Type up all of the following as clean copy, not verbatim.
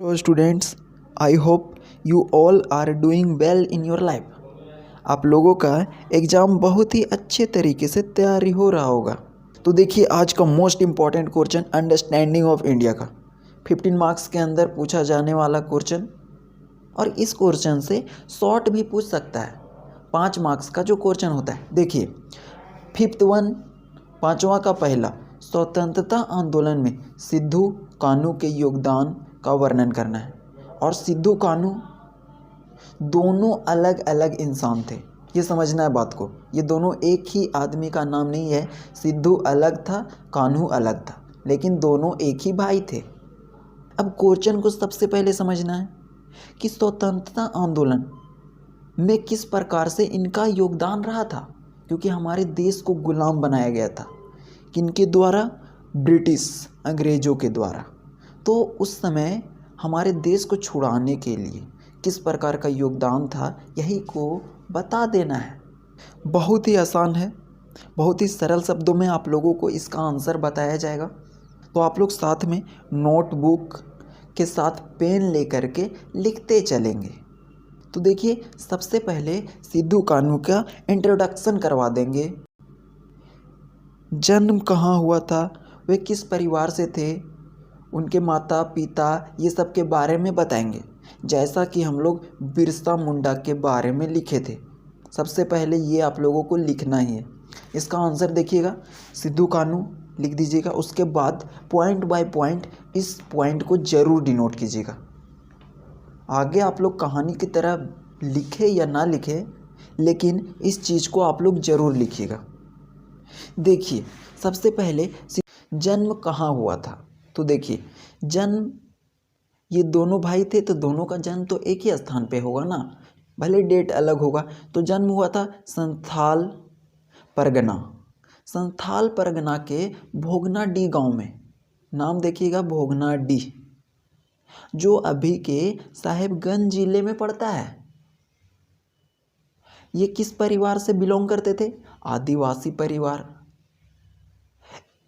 Hello students, I hope you all are doing well in your life. आप लोगों का exam बहुत ही अच्छे तरीके से तैयारी हो रहा होगा। तो देखिए आज का most important question understanding of India का 15 मार्क्स के अंदर पूछा जाने वाला क्वेश्चन, और इस क्वेश्चन से शॉर्ट भी पूछ सकता है। 5 मार्क्स का जो क्वेश्चन होता है, देखिए फिफ्थ वन, पाँचवा का पहला, स्वतंत्रता आंदोलन में सिद्धू कान्हू के योगदान का वर्णन करना है। और सिद्धू कान्हू दोनों अलग अलग इंसान थे, ये समझना है बात को। ये दोनों एक ही आदमी का नाम नहीं है। सिद्धू अलग था, कान्हू अलग था, लेकिन दोनों एक ही भाई थे। अब क्वेश्चन को सबसे पहले समझना है कि स्वतंत्रता आंदोलन में किस प्रकार से इनका योगदान रहा था, क्योंकि हमारे देश को गुलाम बनाया गया था किनके द्वारा? ब्रिटिश अंग्रेज़ों के द्वारा। तो उस समय हमारे देश को छुड़ाने के लिए किस प्रकार का योगदान था, यही को बता देना है। बहुत ही आसान है, बहुत ही सरल शब्दों में आप लोगों को इसका आंसर बताया जाएगा। तो आप लोग साथ में नोटबुक के साथ पेन लेकर के लिखते चलेंगे। तो देखिए सबसे पहले सिद्धू कान्हू का इंट्रोडक्शन करवा देंगे। जन्म कहाँ हुआ था, वे किस परिवार से थे, उनके माता पिता, ये सब के बारे में बताएंगे। जैसा कि हम लोग बिरसा मुंडा के बारे में लिखे थे, सबसे पहले ये आप लोगों को लिखना ही है। इसका आंसर देखिएगा, सिद्धू कान्हू लिख दीजिएगा। उसके बाद पॉइंट बाय पॉइंट इस पॉइंट को ज़रूर डिनोट कीजिएगा। आगे आप लोग कहानी की तरह लिखे या ना लिखे, लेकिन इस चीज़ को आप लोग ज़रूर लिखिएगा। देखिए सबसे पहले जन्म कहाँ हुआ था, तो देखिए जन्म, ये दोनों भाई थे तो दोनों का जन्म तो एक ही स्थान पे होगा ना, भले डेट अलग होगा। तो जन्म हुआ था संथाल परगना, संथाल परगना के भोगनाडीह गांव में। नाम देखिएगा भोगनाडीह, जो अभी के साहेबगंज जिले में पड़ता है। ये किस परिवार से बिलोंग करते थे? आदिवासी परिवार।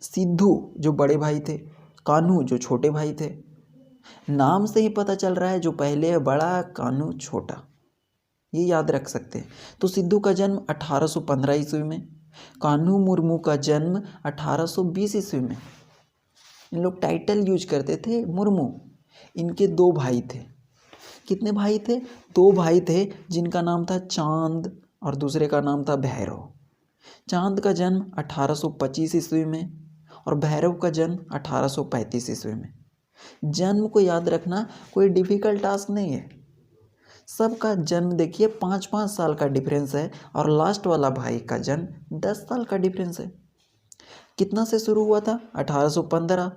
सिद्धू जो बड़े भाई थे, कान्हू जो छोटे भाई थे। नाम से ही पता चल रहा है, जो पहले बड़ा कान्हू छोटा, ये याद रख सकते हैं। तो सिद्धू का जन्म 1815 ईस्वी में, कान्हू मुर्मू का जन्म 1820 ईस्वी में। इन लोग टाइटल यूज करते थे मुर्मू। इनके दो भाई थे। कितने भाई थे? दो भाई थे, जिनका नाम था चांद और दूसरे का नाम था भैरव। चांद का जन्म 1825 ईस्वी में और भैरव का जन्म 1835 ईस्वी में। जन्म को याद रखना कोई डिफ़िकल्ट टास्क नहीं है। सबका जन्म देखिए 5-5 साल का डिफरेंस है, और लास्ट वाला भाई का जन्म 10 साल का डिफरेंस है। कितना से शुरू हुआ था? 1815,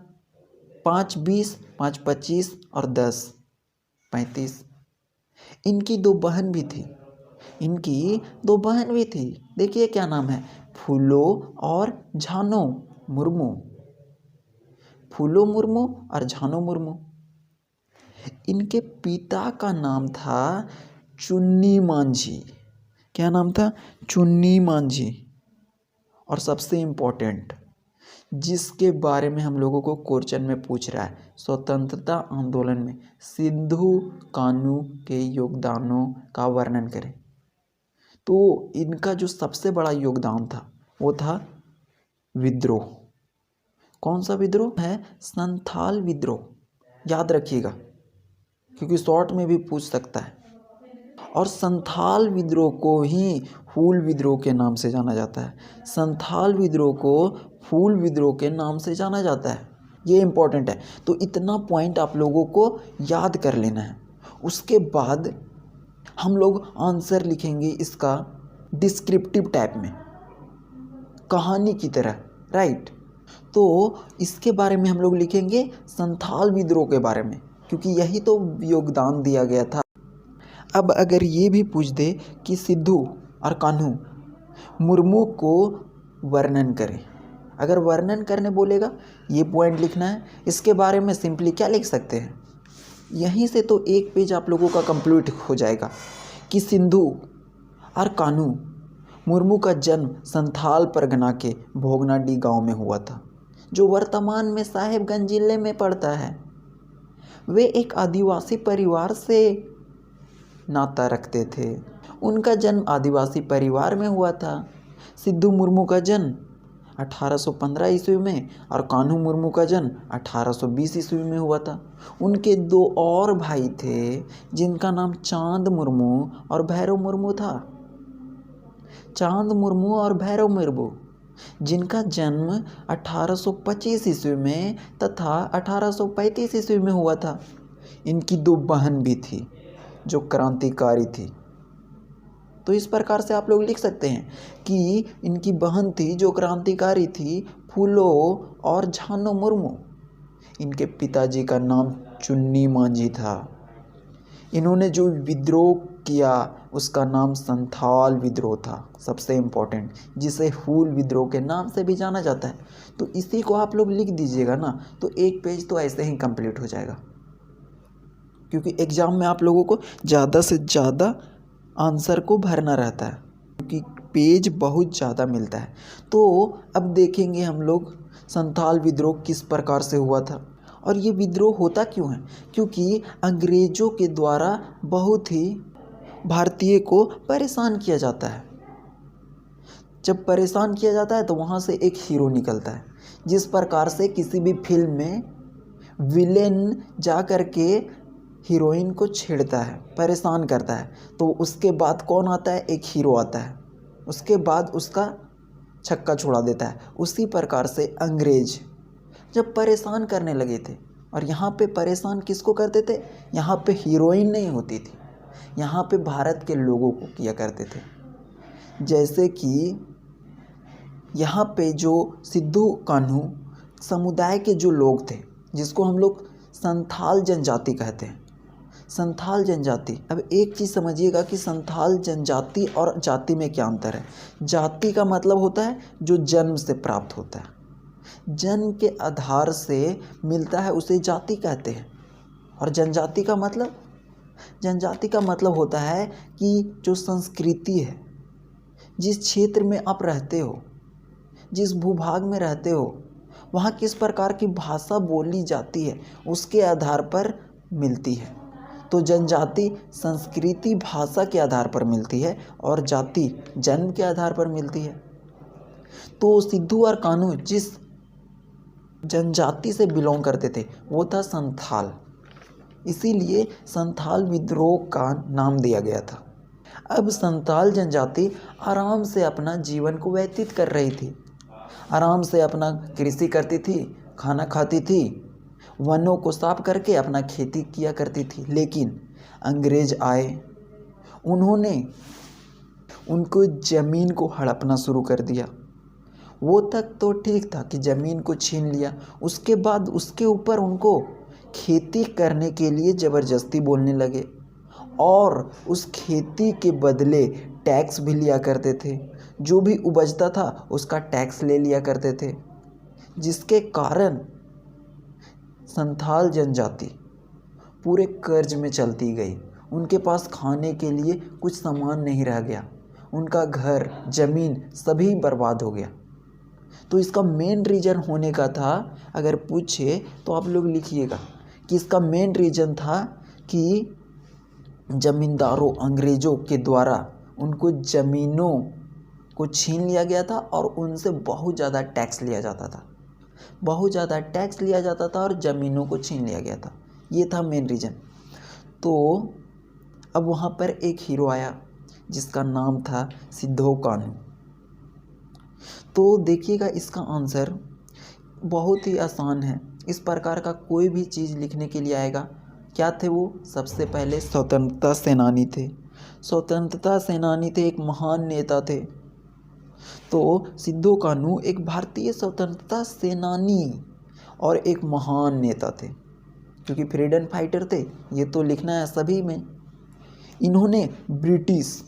5-20, 5-25 और 10-35। इनकी दो बहन भी थी, देखिए क्या नाम है? फूलो और झानो मुर्मू। फूलो मुर्मू और झानो मुर्मू। इनके पिता का नाम था चुन्नी मांझी। क्या नाम था? चुन्नी मांझी। और सबसे इम्पोर्टेंट, जिसके बारे में हम लोगों को क्वेश्चन में पूछ रहा है, स्वतंत्रता आंदोलन में सिद्धू कान्हू के योगदानों का वर्णन करें। तो इनका जो सबसे बड़ा योगदान था वो था विद्रोह। कौन सा विद्रोह है? संथाल विद्रोह। याद रखिएगा, क्योंकि शॉर्ट में भी पूछ सकता है। और संथाल विद्रोह को ही हूल विद्रोह के नाम से जाना जाता है। संथाल विद्रोह को हूल विद्रोह के नाम से जाना जाता है। ये इम्पोर्टेंट है। तो इतना पॉइंट आप लोगों को याद कर लेना है। उसके बाद हम लोग आंसर लिखेंगे इसका डिस्क्रिप्टिव टाइप में, कहानी की तरह, राइट। तो इसके बारे में हम लोग लिखेंगे संथाल विद्रोह के बारे में, क्योंकि यही तो योगदान दिया गया था। अब अगर ये भी पूछ दे कि सिद्धू और कान्हू मुर्मू को वर्णन करें, अगर वर्णन करने बोलेगा, ये पॉइंट लिखना है। इसके बारे में सिंपली क्या लिख सकते हैं? यहीं से तो एक पेज आप लोगों का कंप्लीट हो जाएगा कि सिद्धू और कान्हू मुर्मू का जन्म संथाल परगना के भोगनाडीह गांव में हुआ था, जो वर्तमान में साहेबगंज जिले में पड़ता है। वे एक आदिवासी परिवार से नाता रखते थे। उनका जन्म आदिवासी परिवार में हुआ था। सिद्धू मुर्मू का जन्म 1815 ईस्वी में और कान्हू मुर्मू का जन्म 1820 ईस्वी में हुआ था। उनके दो और भाई थे जिनका नाम चांद मुर्मू और भैरव मुर्मू था। चांद मुर्मू और भैरव मुर्मू जिनका जन्म 1825 ईस्वी में तथा 1835 ईस्वी में हुआ था। इनकी दो बहन भी थी जो क्रांतिकारी थी। तो इस प्रकार से आप लोग लिख सकते हैं कि इनकी बहन थी जो क्रांतिकारी थी, फूलो और झानो मुर्मू। इनके पिताजी का नाम चुन्नी मांझी था। इन्होंने जो विद्रोह किया उसका नाम संथाल विद्रोह था, सबसे इम्पोर्टेंट, जिसे हूल विद्रोह के नाम से भी जाना जाता है। तो इसी को आप लोग लिख दीजिएगा ना, तो एक पेज तो ऐसे ही कंप्लीट हो जाएगा, क्योंकि एग्ज़ाम में आप लोगों को ज़्यादा से ज़्यादा आंसर को भरना रहता है, क्योंकि पेज बहुत ज़्यादा मिलता है। तो अब देखेंगे हम लोग संथाल विद्रोह किस प्रकार से हुआ था और ये विद्रोह होता क्यों है। क्योंकि अंग्रेज़ों के द्वारा बहुत ही भारतीय को परेशान किया जाता है। जब परेशान किया जाता है तो वहाँ से एक हीरो निकलता है। जिस प्रकार से किसी भी फिल्म में विलेन जा कर के हीरोइन को छेड़ता है, परेशान करता है, तो उसके बाद कौन आता है, एक हीरो आता है, उसके बाद उसका छक्का छुड़ा देता है। उसी प्रकार से अंग्रेज जब परेशान करने लगे थे, और यहाँ पे परेशान किसको करते थे, यहाँ पे हीरोइन नहीं होती थी, यहाँ पे भारत के लोगों को किया करते थे। जैसे कि यहाँ पे जो सिद्धू कान्हू समुदाय के जो लोग थे, जिसको हम लोग संथाल जनजाति कहते हैं, संथाल जनजाति। अब एक चीज़ समझिएगा कि संथाल जनजाति और जाति में क्या अंतर है। जाति का मतलब होता है जो जन्म से प्राप्त होता है, जन्म के आधार से मिलता है, उसे जाति कहते हैं। और जनजाति का मतलब, जनजाति का मतलब होता है कि जो संस्कृति है, जिस क्षेत्र में आप रहते हो, जिस भूभाग में रहते हो, वहाँ किस प्रकार की भाषा बोली जाती है, उसके आधार पर मिलती है। तो जनजाति संस्कृति भाषा के आधार पर मिलती है और जाति जन्म के आधार पर मिलती है। तो सिद्धू और कान्हू जिस जनजाति से बिलोंग करते थे वो था संथाल, इसीलिए संथाल विद्रोह का नाम दिया गया था। अब संथाल जनजाति आराम से अपना जीवन को व्यतीत कर रही थी, आराम से अपना कृषि करती थी, खाना खाती थी, वनों को साफ करके अपना खेती किया करती थी। लेकिन अंग्रेज आए, उन्होंने उनको ज़मीन को हड़पना शुरू कर दिया। वो तक तो ठीक था कि ज़मीन को छीन लिया, उसके बाद उसके ऊपर उनको खेती करने के लिए ज़बरदस्ती बोलने लगे और उस खेती के बदले टैक्स भी लिया करते थे। जो भी उपजता था उसका टैक्स ले लिया करते थे, जिसके कारण संथाल जनजाति पूरे कर्ज में चलती गई। उनके पास खाने के लिए कुछ सामान नहीं रह गया, उनका घर, ज़मीन सभी बर्बाद हो गया। तो इसका मेन रीज़न होने का था, अगर पूछे तो आप लोग लिखिएगा कि इसका मेन रीज़न था कि ज़मींदारों, अंग्रेज़ों के द्वारा उनको ज़मीनों को छीन लिया गया था और उनसे बहुत ज़्यादा टैक्स लिया जाता था, बहुत ज़्यादा टैक्स लिया जाता था और ज़मीनों को छीन लिया गया था। ये था मेन रीज़न। तो अब वहाँ पर एक हीरो आया जिसका नाम था सिद्धू कान्हू। तो देखिएगा इसका आंसर बहुत ही आसान है। इस प्रकार का कोई भी चीज़ लिखने के लिए आएगा, क्या थे वो, सबसे पहले स्वतंत्रता सेनानी थे, स्वतंत्रता सेनानी थे, एक महान नेता थे। तो सिद्धू कान्हू एक भारतीय स्वतंत्रता सेनानी और एक महान नेता थे, क्योंकि फ्रीडम फाइटर थे, ये तो लिखना है सभी में। इन्होंने ब्रिटिश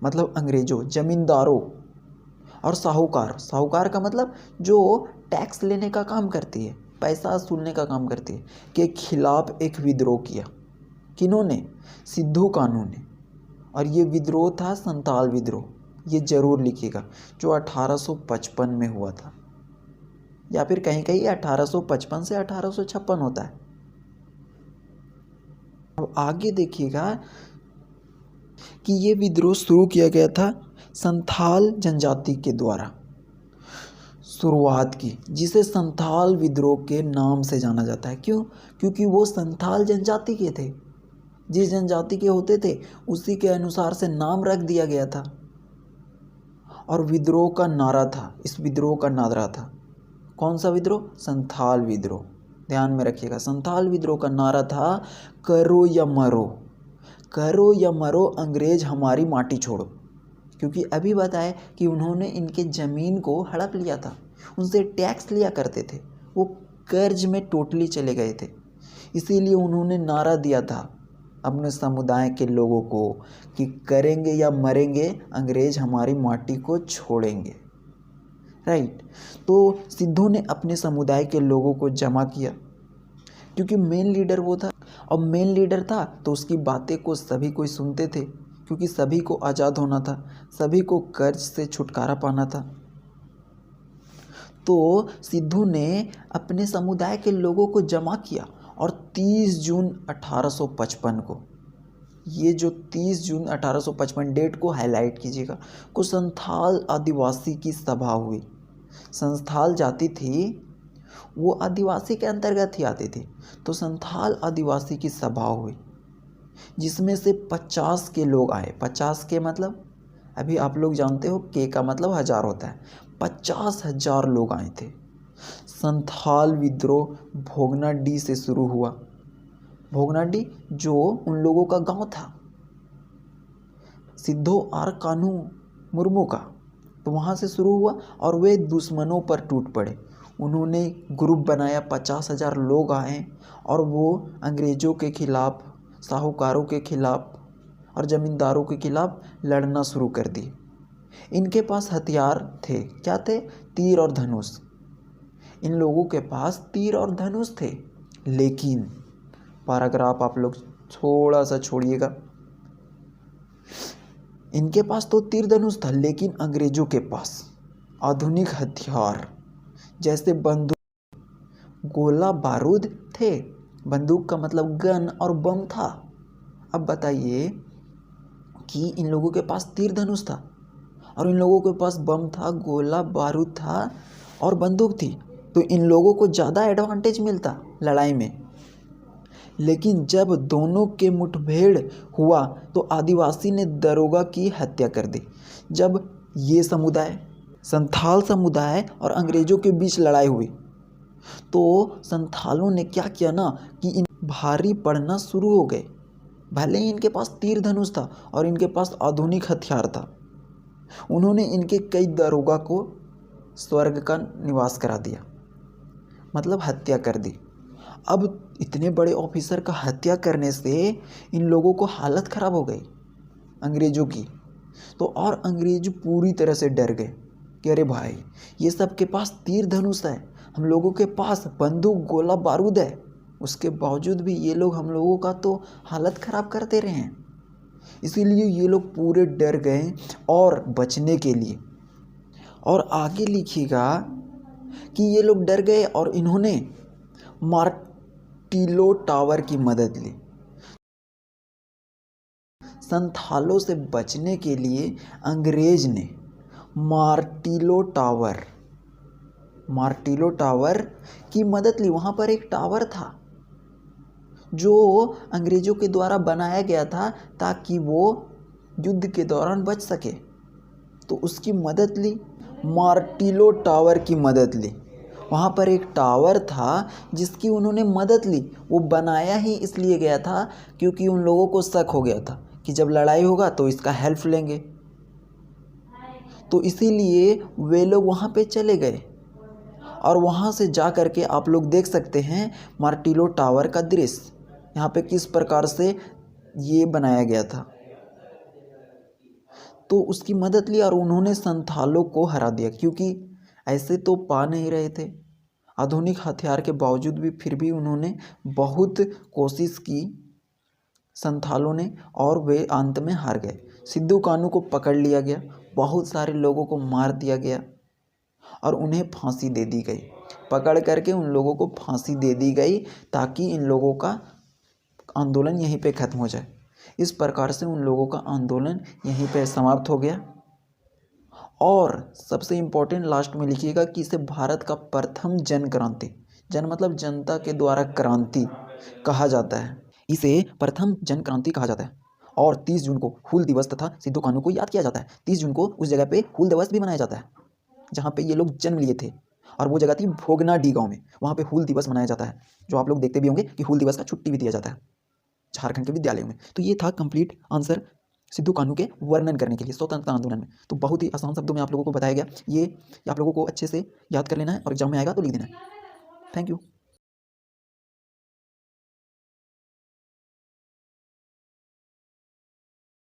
मतलब अंग्रेज़ों, ज़मींदारों और साहूकार, साहूकार का मतलब जो टैक्स लेने का काम करती है, पैसा वसूलने का काम करती है, के खिलाफ एक विद्रोह किया। किन्होंने, सिद्धू कान्हू ने। और ये विद्रोह था संथाल विद्रोह, ये ज़रूर लिखिएगा, जो 1855 में हुआ था, या फिर कहीं कहीं 1855 से 1856 होता है। अब आगे देखिएगा कि ये विद्रोह शुरू किया गया था संथाल जनजाति के द्वारा शुरुआत की, जिसे संथाल विद्रोह के नाम से जाना जाता है। क्यों? क्योंकि वो संथाल जनजाति के थे, जिस जनजाति के होते थे उसी के अनुसार से नाम रख दिया गया था। और विद्रोह का नारा था, इस विद्रोह का नारा था कौन सा विद्रोह? संथाल विद्रोह। ध्यान में रखिएगा, संथाल विद्रोह का नारा था करो या मरो, करो या मरो अंग्रेज हमारी माटी छोड़ो। क्योंकि अभी बताए कि उन्होंने इनके ज़मीन को हड़प लिया था, उनसे टैक्स लिया करते थे, वो कर्ज में टोटली चले गए थे। इसीलिए उन्होंने नारा दिया था अपने समुदाय के लोगों को कि करेंगे या मरेंगे अंग्रेज हमारी माटी को छोड़ेंगे। राइट। तो सिद्धू ने अपने समुदाय के लोगों को जमा किया, क्योंकि मेन लीडर वो था। अब मेन लीडर था तो उसकी बातें को सभी कोई सुनते थे, क्योंकि सभी को आज़ाद होना था, सभी को कर्ज से छुटकारा पाना था। तो सिद्धू ने अपने समुदाय के लोगों को जमा किया और 30 जून 1855 को, ये जो 30 जून 1855 डेट को हाईलाइट कीजिएगा, को संथाल आदिवासी की सभा हुई। संथाल जाति थी वो आदिवासी के अंतर्गत ही आती थी, तो संथाल आदिवासी की सभा हुई, जिसमें से 50 के लोग आए। 50 के मतलब अभी आप लोग जानते हो, के का मतलब 1000 होता है। 50,000 लोग आए थे। संथाल विद्रोह भोगनाडीह से शुरू हुआ। भोगनाडीह जो उन लोगों का गांव था, सिद्धो और कान्हू मुर्मू का, तो वहाँ से शुरू हुआ और वे दुश्मनों पर टूट पड़े। उन्होंने ग्रुप बनाया, 50,000 लोग आए और वो अंग्रेज़ों के खिलाफ, साहूकारों के खिलाफ और ज़मींदारों के खिलाफ लड़ना शुरू कर दिए। इनके पास हथियार थे, क्या थे? तीर और धनुष। इन लोगों के पास तीर और धनुष थे, लेकिन पैराग्राफ आप लोग थोड़ा सा छोड़िएगा। इनके पास तो तीर धनुष था, लेकिन अंग्रेजों के पास आधुनिक हथियार जैसे बंदूक, गोला बारूद थे। बंदूक का मतलब गन और बम था। अब बताइए कि इन लोगों के पास तीर धनुष था और इन लोगों के पास बम था, गोला बारूद था और बंदूक थी, तो इन लोगों को ज़्यादा एडवांटेज मिलता लड़ाई में। लेकिन जब दोनों के मुठभेड़ हुआ तो आदिवासी ने दरोगा की हत्या कर दी। जब ये समुदाय, संथाल समुदाय और अंग्रेज़ों के बीच लड़ाई हुई, तो संथालों ने क्या किया ना कि इन भारी पड़ना शुरू हो गए। भले ही इनके पास तीर धनुष था और इनके पास आधुनिक हथियार था, उन्होंने इनके कई दरोगा को स्वर्ग का निवास करा दिया, मतलब हत्या कर दी। अब इतने बड़े ऑफिसर का हत्या करने से इन लोगों को हालत ख़राब हो गई अंग्रेज़ों की। तो और अंग्रेज पूरी तरह से डर गए कि अरे भाई, ये सब के पास तीर धनुष है, हम लोगों के पास बंदूक गोला बारूद है, उसके बावजूद भी ये लोग हम लोगों का तो हालत ख़राब कर दे रहे हैं। इसीलिए ये लोग पूरे डर गए और बचने के लिए, और आगे लिखिएगा कि ये लोग डर गए और इन्होंने मार्टिलो टावर की मदद ली। संथालों से बचने के लिए अंग्रेज ने मार्टिलो टावर की मदद ली। वहाँ पर एक टावर था जो अंग्रेज़ों के द्वारा बनाया गया था ताकि वो युद्ध के दौरान बच सके, तो उसकी मदद ली, मार्टिलो टावर की मदद ली। वहाँ पर एक टावर था जिसकी उन्होंने मदद ली। वो बनाया ही इसलिए गया था क्योंकि उन लोगों को शक हो गया था कि जब लड़ाई होगा तो इसका हेल्प लेंगे, तो इसीलिए वे लोग वहाँ पे चले गए। और वहाँ से जा कर के आप लोग देख सकते हैं मार्टिलो टावर का दृश्य, यहाँ पे किस प्रकार से ये बनाया गया था। तो उसकी मदद ली और उन्होंने संथालों को हरा दिया, क्योंकि ऐसे तो पा नहीं रहे थे आधुनिक हथियार के बावजूद भी। फिर भी उन्होंने बहुत कोशिश की संथालों ने, और वे अंत में हार गए। सिद्धू कान्हू को पकड़ लिया गया, बहुत सारे लोगों को मार दिया गया और उन्हें फांसी दे दी गई। पकड़ करके उन लोगों को फांसी दे दी गई ताकि इन लोगों का आंदोलन यहीं पे खत्म हो जाए। इस प्रकार से उन लोगों का आंदोलन यहीं पे समाप्त हो गया। और सबसे इम्पोर्टेंट लास्ट में लिखिएगा कि इसे भारत का प्रथम जन क्रांति, जन मतलब जनता के द्वारा क्रांति कहा जाता है। इसे प्रथम जन क्रांति कहा जाता है। और 30 जून को हूल दिवस तथा सिद्धू कान्हू को याद किया जाता है। 30 जून को उस जगह पे हूल दिवस भी मनाया जाता है जहाँ पे ये लोग जन्म लिए थे, और वो जगह थी भोगनाडीह गांव में। वहाँ पे हूल दिवस मनाया जाता है, जो आप लोग देखते भी होंगे कि हूल दिवस का छुट्टी भी दिया जाता है झारखंड के विद्यालयों में। तो ये था कंप्लीट आंसर सिद्धू कान्हू के वर्णन करने के लिए स्वतंत्रता आंदोलन में। तो बहुत ही आसान शब्दों में आप लोगों को बताया गया। ये आप लोगों को अच्छे से याद कर लेना है और एग्जाम में आएगा तो लिख देना है। Thank you.